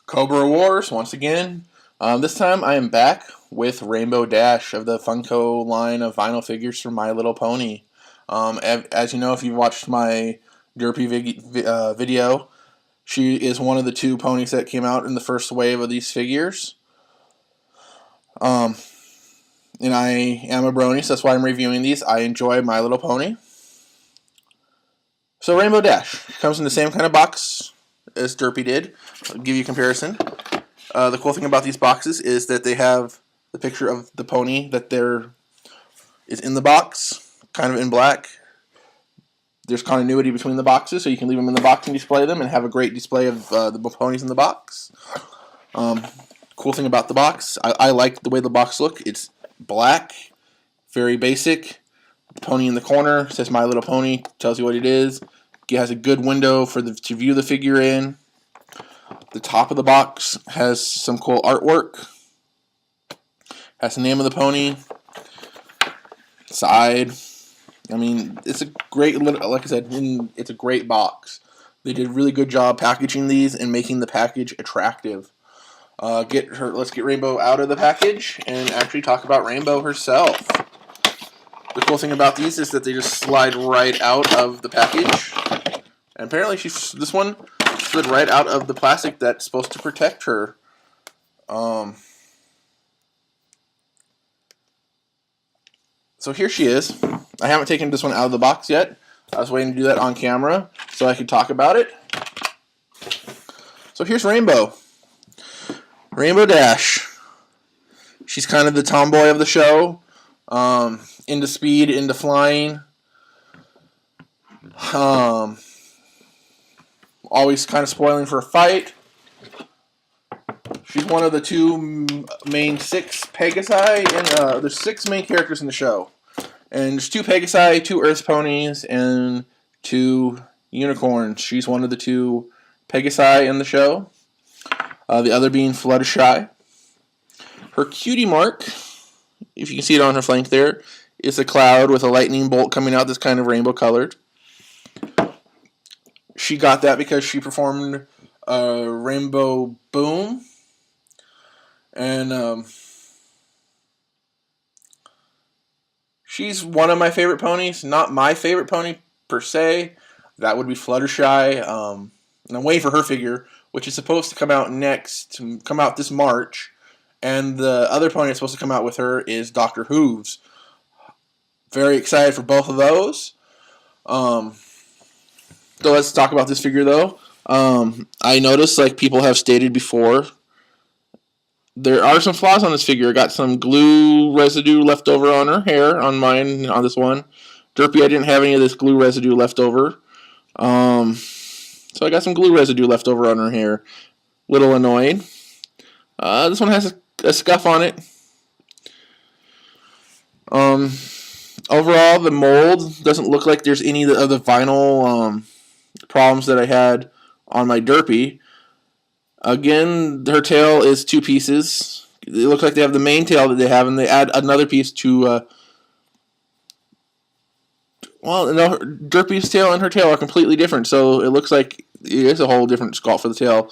Cobra Wars once again. This time I am back with Rainbow Dash of the Funko line of vinyl figures from My Little Pony. As you know, if you've watched my Derpy video, she is one of the two ponies that came out in the first wave of these figures. And I am a brony, so that's why I'm reviewing these. I enjoy My Little Pony. So Rainbow Dash comes in the same kind of box as Derpy did. I'll give you a comparison. The cool thing about these boxes is that they have the picture of the pony that is in the box, kind of in black. There's continuity between the boxes, so you can leave them in the box and display them and have a great display of the ponies in the box. Cool thing about the box, I like the way the box looks. It's black, very basic. The pony in the corner says My Little Pony, tells you what it is. It has a good window to view the figure in. The top of the box has some cool artwork. Has the name of the pony. Side. I mean, it's a great, like I said, it's a great box. They did a really good job packaging these and making the package attractive. Let's get Rainbow out of the package and actually talk about Rainbow herself. The cool thing about these is that they just slide right out of the package. And apparently this one slid right out of the plastic that's supposed to protect her. So here she is. I haven't taken this one out of the box yet. I was waiting to do that on camera so I could talk about it. So here's Rainbow. Rainbow Dash. She's kind of the tomboy of the show. Into speed, into flying. Always kind of spoiling for a fight. She's one of the main six Pegasi, and there's 6 main characters in the show. And there's 2 Pegasi, 2 Earth ponies, and 2 unicorns. She's one of the 2 Pegasi in the show. The other being Fluttershy. Her cutie mark, if you can see it on her flank there, is a cloud with a lightning bolt coming out that's kind of rainbow colored. She got that because she performed Rainbow Boom. And she's one of my favorite ponies. Not my favorite pony per se. That would be Fluttershy. And I'm waiting for her figure, which is supposed to come out this March. And the other pony that's supposed to come out with her is Dr. Hooves. Very excited for both of those. So let's talk about this figure, though. I noticed, like people have stated before, there are some flaws on this figure. I got some glue residue left over on her hair, on mine, on this one. Derpy, I didn't have any of this glue residue left over. So I got some glue residue left over on her hair. Little annoying. This one has a scuff on it. Overall, the mold doesn't look like there's any of the vinyl problems that I had on my Derpy. Again, her tail is 2 pieces. It looks like they have the main tail that they have, and they add another piece to... Derpy's tail and her tail are completely different, so it looks like it is a whole different sculpt for the tail.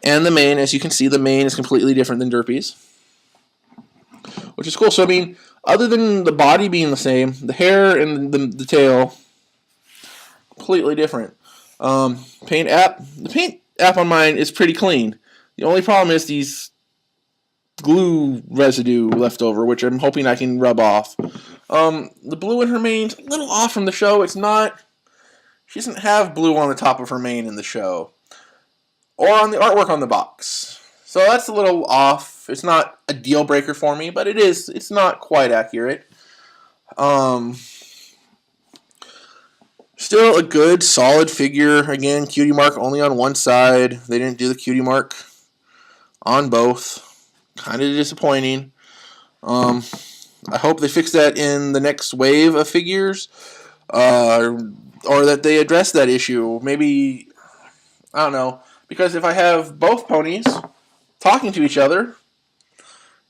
And the mane, as you can see, the mane is completely different than Derpy's, which is cool. So, I mean, other than the body being the same, the hair and the tail, completely different. The paint app on mine is pretty clean. The only problem is these glue residue left over, which I'm hoping I can rub off. The blue in her mane's a little off from the show. She doesn't have blue on the top of her mane in the show, or on the artwork on the box. So that's a little off. It's not a deal breaker for me, but it's not quite accurate. Still a good, solid figure. Again, cutie mark only on one side. They didn't do the cutie mark on both. Kind of disappointing. I hope they fix that in the next wave of figures, or that they address that issue. Maybe, I don't know, because if I have both ponies talking to each other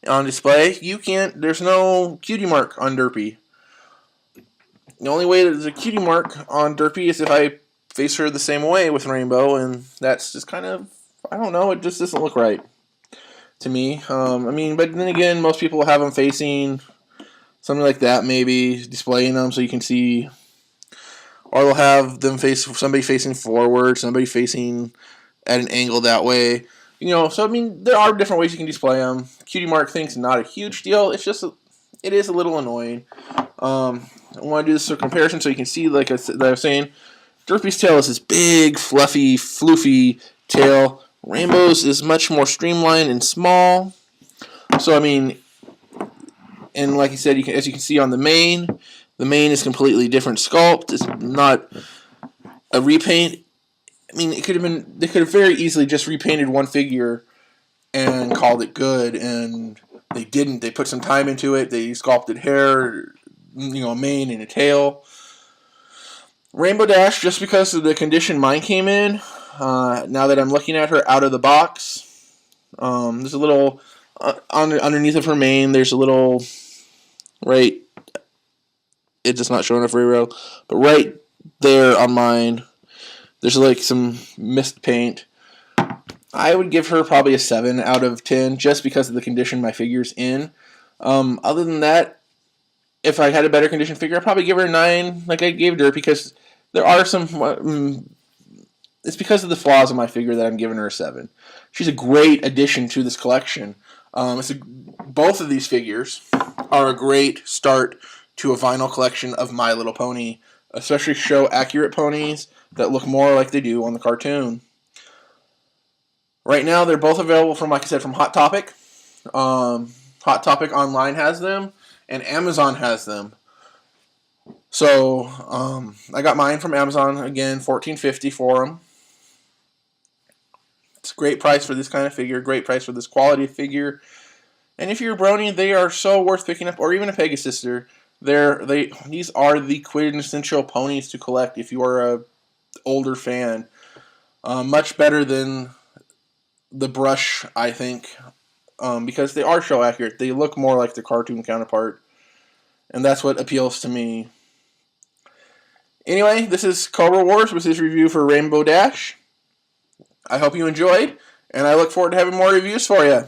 on display, there's no cutie mark on Derpy. The only way that there's a cutie mark on Derpy is if I face her the same way with Rainbow, and that's just kind of I don't know. It just doesn't look right to me. I mean, but then again, most people have them facing something like that, maybe displaying them so you can see, or they'll have them face somebody facing forward, somebody facing at an angle that way. So I mean, there are different ways you can display them. Cutie Mark thing's not a huge deal. It's just it is a little annoying. I want to do this for comparison so you can see, like I was saying, Derpy's tail is this big, fluffy, floofy tail. Rainbow's is much more streamlined and small. So I mean, and like I said, as you can see on the mane is completely different sculpt. It's not a repaint. I mean, they could have very easily just repainted one figure and called it good, and they didn't. They put some time into it. They sculpted hair, a mane and a tail. Rainbow Dash, just because of the condition mine came in, now that I'm looking at her out of the box, there's a little, underneath of her mane, there's a little, right, it's just not showing up very well, but right there on mine, there's like some mist paint. I would give her probably a 7 out of 10 just because of the condition my figure's in. Other than that, if I had a better condition figure, I'd probably give her a 9 like I gave Derpy, because there are some... it's because of the flaws of my figure that I'm giving her a 7. She's a great addition to this collection. Both of these figures are a great start to a vinyl collection of My Little Pony, especially show-accurate ponies that look more like they do on the cartoon. Right now, they're both available from, like I said, from Hot Topic. Hot Topic online has them, and Amazon has them. So, I got mine from Amazon, again, $14.50 for them. It's a great price for this kind of figure, great price for this quality of figure. And if you're a brony, they are so worth picking up, or even a Pegasister. These are the quintessential ponies to collect if you are a older fan. Much better than the brush, I think, because they are show accurate. They look more like the cartoon counterpart, and that's what appeals to me. Anyway, this is Cobra Wars with this review for Rainbow Dash. I hope you enjoyed, and I look forward to having more reviews for you.